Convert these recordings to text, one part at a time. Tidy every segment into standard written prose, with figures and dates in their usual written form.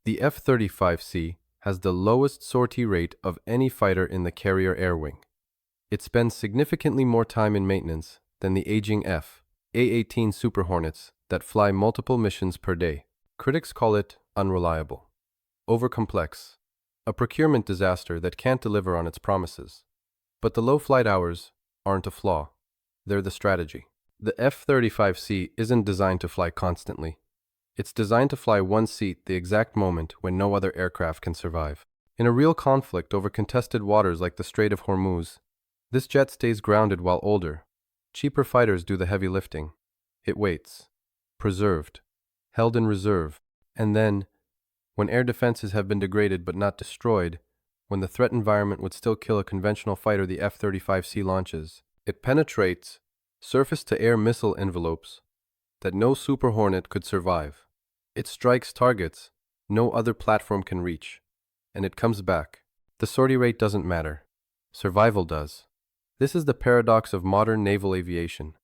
The F-35C has the lowest sortie rate of any fighter in the carrier air wing. It spends significantly more time in maintenance than the aging F/A-18 Super Hornets that fly multiple missions per day. Critics call it unreliable, overcomplex, a procurement disaster that can't deliver on its promises. But the low flight hours aren't a flaw. They're the strategy. The F-35C isn't designed to fly constantly. It's designed to fly one seat the exact moment when no other aircraft can survive. In a real conflict over contested waters like the Strait of Hormuz, this jet stays grounded while older. Cheaper fighters do the heavy lifting. It waits, preserved, held in reserve, and then, when air defenses have been degraded but not destroyed, when the threat environment would still kill a conventional fighter the F-35C launches, it penetrates surface-to-air missile envelopes that no Super Hornet could survive. It strikes targets no other platform can reach, and it comes back. The sortie rate doesn't matter. Survival does. This is the paradox of modern naval aviation.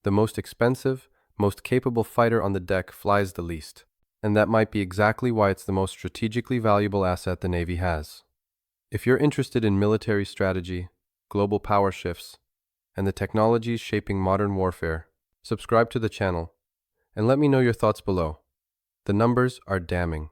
The most expensive, most capable fighter on the deck flies the least, and that might be exactly why it's the most strategically valuable asset the Navy has. If you're interested in military strategy, global power shifts, and the technologies shaping modern warfare, subscribe to the channel and let me know your thoughts below. The numbers are damning.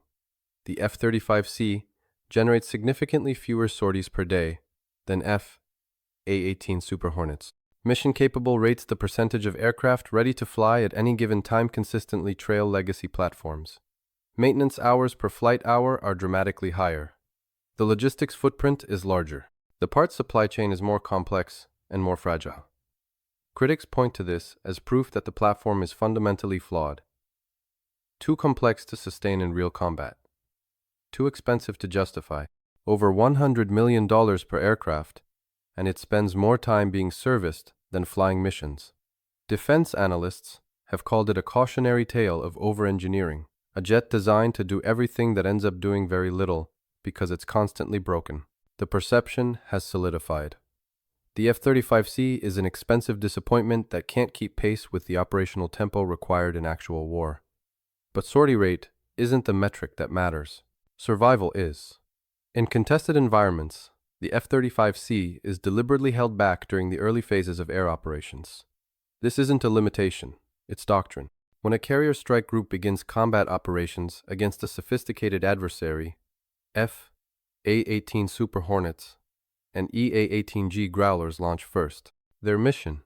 The F-35C generates significantly fewer sorties per day than F/A-18 Super Hornets. Mission-capable rates the percentage of aircraft ready to fly at any given time consistently trail legacy platforms. Maintenance hours per flight hour are dramatically higher. The logistics footprint is larger. The parts supply chain is more complex and more fragile. Critics point to this as proof that the platform is fundamentally flawed. Too complex to sustain in real combat. Too expensive to justify. Over $100 million per aircraft, and it spends more time being serviced than flying missions. Defense analysts have called it a cautionary tale of over-engineering, a jet designed to do everything that ends up doing very little because it's constantly broken. The perception has solidified. The F-35C is an expensive disappointment that can't keep pace with the operational tempo required in actual war. But sortie rate isn't the metric that matters. Survival is. In contested environments, the F-35C is deliberately held back during the early phases of air operations. This isn't a limitation, it's doctrine. When a carrier strike group begins combat operations against a sophisticated adversary, F/A-18 Super Hornets and EA-18G Growlers launch first. Their mission: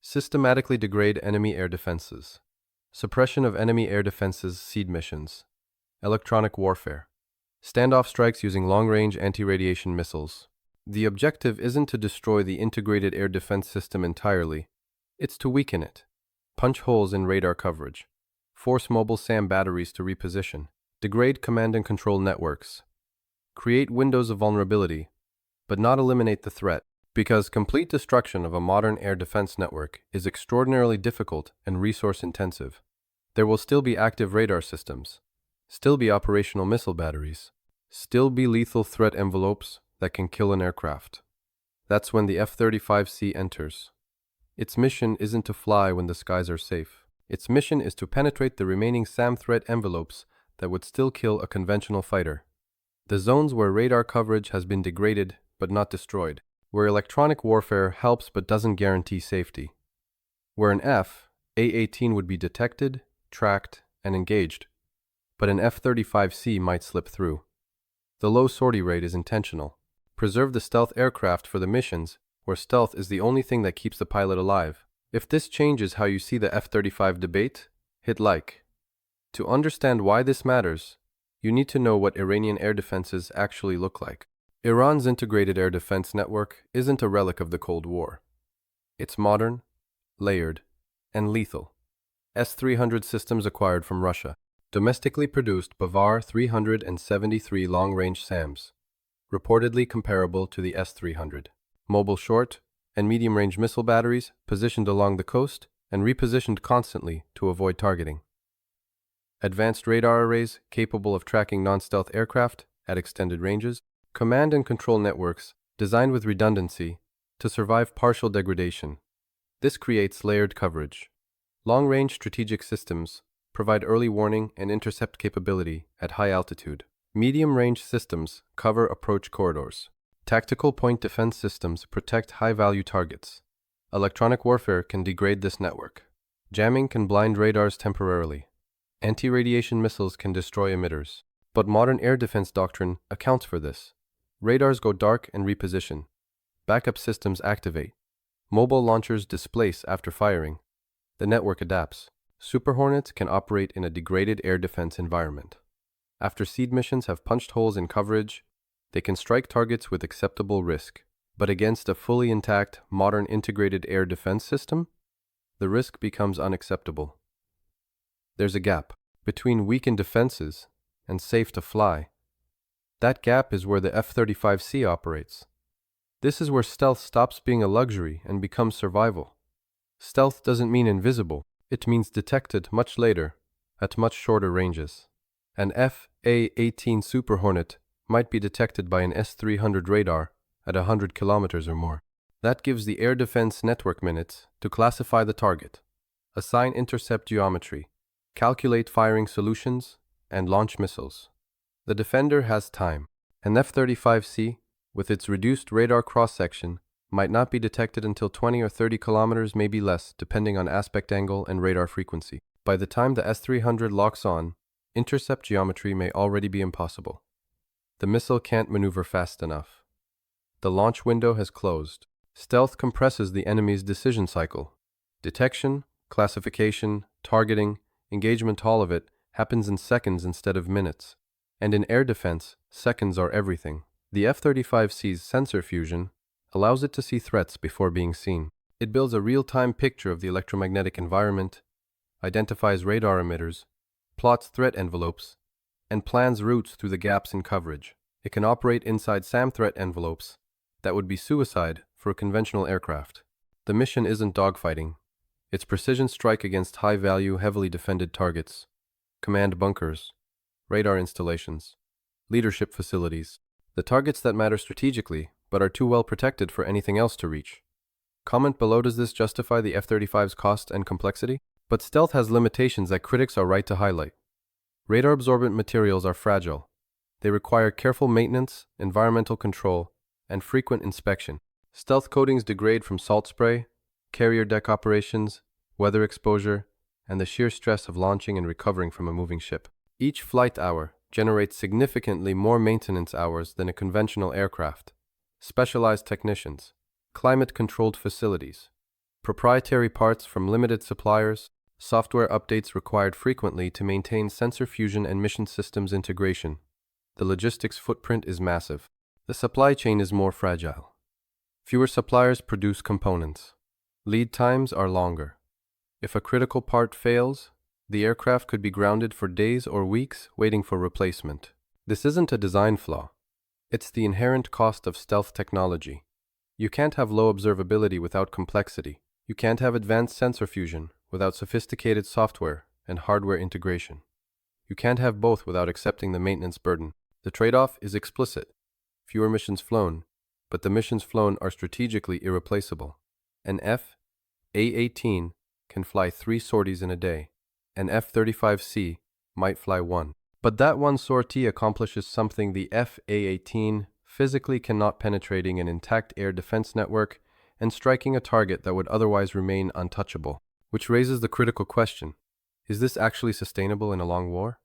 systematically degrade enemy air defenses. Suppression of enemy air defenses seed missions. Electronic warfare. Standoff strikes using long-range anti-radiation missiles. The objective isn't to destroy the integrated air defense system entirely. It's to weaken it. Punch holes in radar coverage. Force mobile SAM batteries to reposition. Degrade command and control networks. Create windows of vulnerability, but not eliminate the threat, because complete destruction of a modern air defense network is extraordinarily difficult and resource-intensive. There will still be active radar systems, still be operational missile batteries, still be lethal threat envelopes that can kill an aircraft. That's when the F-35C enters. Its mission isn't to fly when the skies are safe. Its mission is to penetrate the remaining SAM threat envelopes that would still kill a conventional fighter. The zones where radar coverage has been degraded but not destroyed, where electronic warfare helps but doesn't guarantee safety, where an F/A-18 would be detected, tracked, and engaged, but an F-35C might slip through. The low sortie rate is intentional. Preserve the stealth aircraft for the missions where stealth is the only thing that keeps the pilot alive. If this changes how you see the F-35 debate, hit like. To understand why this matters, you need to know what Iranian air defenses actually look like. Iran's integrated air defense network isn't a relic of the Cold War. It's modern, layered, and lethal. S-300 systems acquired from Russia. Domestically produced Bavar 373 long-range SAMs, reportedly comparable to the S-300. Mobile short and medium-range missile batteries positioned along the coast and repositioned constantly to avoid targeting. Advanced radar arrays capable of tracking non-stealth aircraft at extended ranges. Command and control networks designed with redundancy to survive partial degradation. This creates layered coverage. Long-range strategic systems provide early warning and intercept capability at high altitude. Medium-range systems cover approach corridors. Tactical point defense systems protect high-value targets. Electronic warfare can degrade this network. Jamming can blind radars temporarily. Anti-radiation missiles can destroy emitters. But modern air defense doctrine accounts for this. Radars go dark and reposition. Backup systems activate. Mobile launchers displace after firing. The network adapts. Super Hornets can operate in a degraded air defense environment. After seed missions have punched holes in coverage, they can strike targets with acceptable risk. But against a fully intact, modern integrated air defense system, the risk becomes unacceptable. There's a gap between weakened defenses and safe to fly. That gap is where the F-35C operates. This is where stealth stops being a luxury and becomes survival. Stealth doesn't mean invisible, it means detected much later, at much shorter ranges. An F/A-18 Super Hornet might be detected by an S-300 radar at 100 kilometers or more. That gives the air defense network minutes to classify the target, assign intercept geometry, calculate firing solutions, and launch missiles. The defender has time. An F-35C, with its reduced radar cross-section, might not be detected until 20 or 30 kilometers, maybe less, depending on aspect angle and radar frequency. By the time the S-300 locks on, intercept geometry may already be impossible. The missile can't maneuver fast enough. The launch window has closed. Stealth compresses the enemy's decision cycle. Detection, classification, targeting, engagement, all of it happens in seconds instead of minutes. And in air defense, seconds are everything. The F-35C's sensor fusion allows it to see threats before being seen. It builds a real-time picture of the electromagnetic environment, identifies radar emitters, plots threat envelopes, and plans routes through the gaps in coverage. It can operate inside SAM threat envelopes that would be suicide for a conventional aircraft. The mission isn't dogfighting. It's precision strike against high-value, heavily defended targets, command bunkers, radar installations, leadership facilities, the targets that matter strategically but are too well protected for anything else to reach. Comment below, does this justify the F-35's cost and complexity? But stealth has limitations that critics are right to highlight. Radar-absorbent materials are fragile. They require careful maintenance, environmental control, and frequent inspection. Stealth coatings degrade from salt spray, carrier deck operations, weather exposure, and the sheer stress of launching and recovering from a moving ship. Each flight hour generates significantly more maintenance hours than a conventional aircraft. Specialized technicians, climate-controlled facilities, proprietary parts from limited suppliers, software updates required frequently to maintain sensor fusion and mission systems integration. The logistics footprint is massive. The supply chain is more fragile. Fewer suppliers produce components. Lead times are longer. If a critical part fails, the aircraft could be grounded for days or weeks waiting for replacement. This isn't a design flaw. It's the inherent cost of stealth technology. You can't have low observability without complexity. You can't have advanced sensor fusion without sophisticated software and hardware integration. You can't have both without accepting the maintenance burden. The trade-off is explicit. Fewer missions flown, but the missions flown are strategically irreplaceable. An F/A-18 can fly 3 sorties in a day. An F-35C might fly 1. But that one sortie accomplishes something the F/A-18 physically cannot, penetrating an intact air defense network and striking a target that would otherwise remain untouchable. Which raises the critical question: is this actually sustainable in a long war?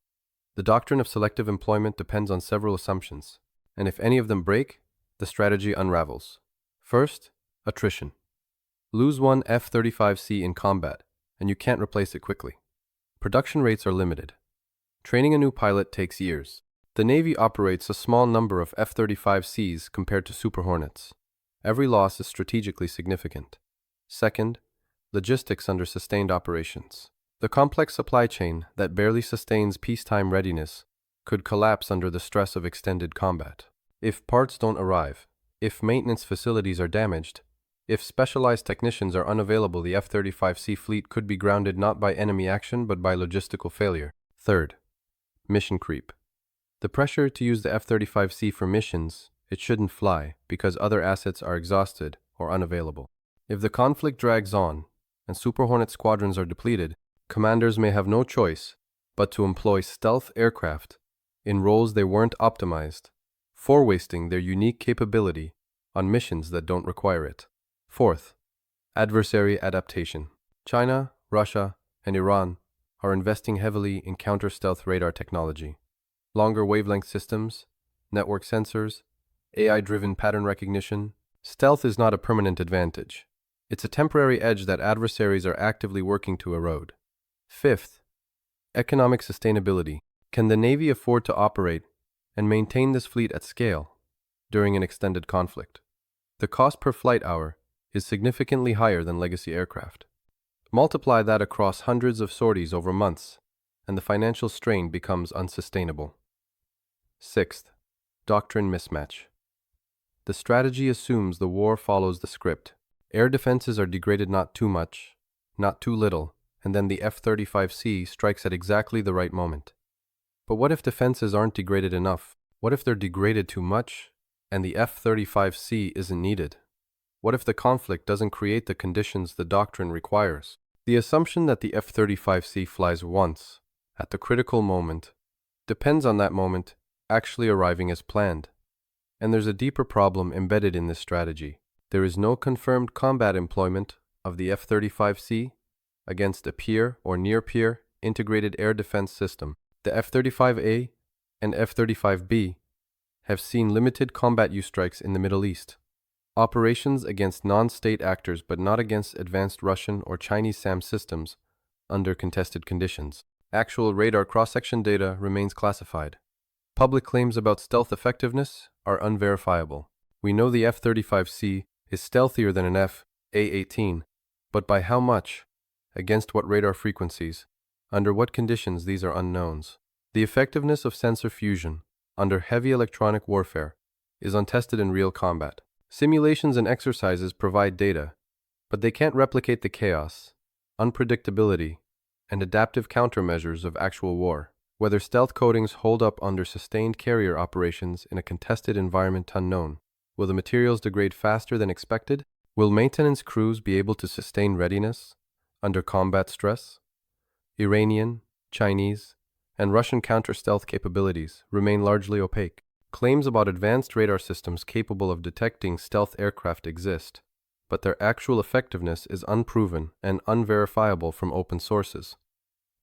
The doctrine of selective employment depends on several assumptions, and if any of them break, the strategy unravels. First, attrition. Lose one F-35C in combat, and you can't replace it quickly. Production rates are limited. Training a new pilot takes years. The Navy operates a small number of F-35Cs compared to Super Hornets. Every loss is strategically significant. Second, logistics under sustained operations. The complex supply chain that barely sustains peacetime readiness could collapse under the stress of extended combat. If parts don't arrive, if maintenance facilities are damaged, if specialized technicians are unavailable, the F-35C fleet could be grounded not by enemy action but by logistical failure. Third, mission creep. The pressure to use the F-35C for missions it shouldn't fly because other assets are exhausted or unavailable. If the conflict drags on and Super Hornet squadrons are depleted, commanders may have no choice but to employ stealth aircraft in roles they weren't optimized for, wasting their unique capability on missions that don't require it. Fourth, adversary adaptation. China, Russia, and Iran are investing heavily in counter-stealth radar technology. Longer wavelength systems, network sensors, AI-driven pattern recognition. Stealth is not a permanent advantage. It's a temporary edge that adversaries are actively working to erode. Fifth, economic sustainability. Can the Navy afford to operate and maintain this fleet at scale during an extended conflict? The cost per flight hour is significantly higher than legacy aircraft. Multiply that across hundreds of sorties over months, and the financial strain becomes unsustainable. Sixth, doctrine mismatch. The strategy assumes the war follows the script. Air defenses are degraded not too much, not too little, and then the F-35C strikes at exactly the right moment. But what if defenses aren't degraded enough? What if they're degraded too much, and the F-35C isn't needed? What if the conflict doesn't create the conditions the doctrine requires? The assumption that the F-35C flies once, at the critical moment, depends on that moment actually arriving as planned. And there's a deeper problem embedded in this strategy. There is no confirmed combat employment of the F-35C against a peer or near-peer integrated air defense system. The F-35A and F-35B have seen limited combat use strikes in the Middle East. Operations against non-state actors but not against advanced Russian or Chinese SAM systems under contested conditions. Actual radar cross-section data remains classified. Public claims about stealth effectiveness are unverifiable. We know the F-35C is stealthier than an F/A-18, but by how much? Against what radar frequencies? Under what conditions? These are unknowns. The effectiveness of sensor fusion under heavy electronic warfare is untested in real combat. Simulations and exercises provide data, but they can't replicate the chaos, unpredictability, and adaptive countermeasures of actual war. Whether stealth coatings hold up under sustained carrier operations in a contested environment unknown. Will the materials degrade faster than expected? Will maintenance crews be able to sustain readiness under combat stress? Iranian, Chinese, and Russian counter-stealth capabilities remain largely opaque. Claims about advanced radar systems capable of detecting stealth aircraft exist, but their actual effectiveness is unproven and unverifiable from open sources.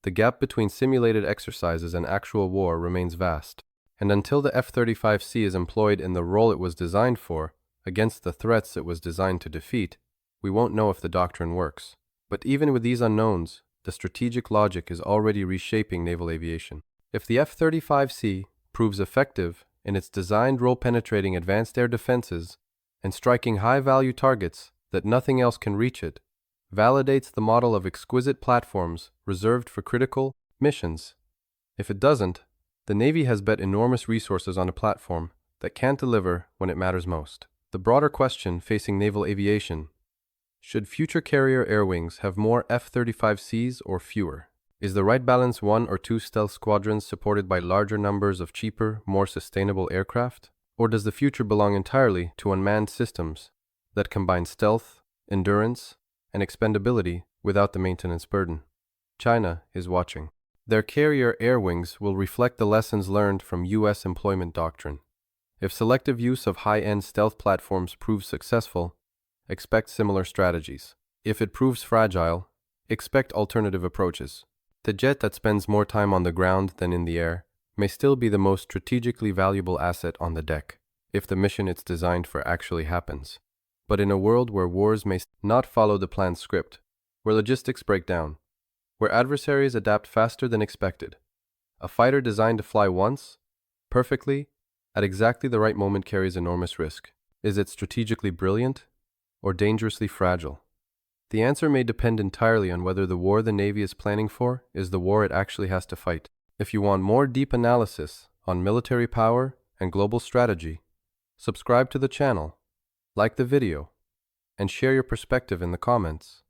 The gap between simulated exercises and actual war remains vast, and until the F-35C is employed in the role it was designed for, against the threats it was designed to defeat, we won't know if the doctrine works. But even with these unknowns, the strategic logic is already reshaping naval aviation. If the F-35C proves effective in its designed role penetrating advanced air defenses and striking high-value targets that nothing else can reach it, validates the model of exquisite platforms reserved for critical missions. If it doesn't, the Navy has bet enormous resources on a platform that can't deliver when it matters most. The broader question facing naval aviation: should future carrier air wings have more F-35Cs or fewer? Is the right balance one or two stealth squadrons supported by larger numbers of cheaper, more sustainable aircraft? Or does the future belong entirely to unmanned systems that combine stealth, endurance, and expendability without the maintenance burden? China is watching. Their carrier air wings will reflect the lessons learned from U.S. employment doctrine. If selective use of high-end stealth platforms proves successful, expect similar strategies. If it proves fragile, expect alternative approaches. The jet that spends more time on the ground than in the air may still be the most strategically valuable asset on the deck, if the mission it's designed for actually happens. But in a world where wars may not follow the planned script, where logistics break down, where adversaries adapt faster than expected, a fighter designed to fly once, perfectly, at exactly the right moment carries enormous risk. Is it strategically brilliant or dangerously fragile? The answer may depend entirely on whether the war the Navy is planning for is the war it actually has to fight. If you want more deep analysis on military power and global strategy, subscribe to the channel, like the video, and share your perspective in the comments.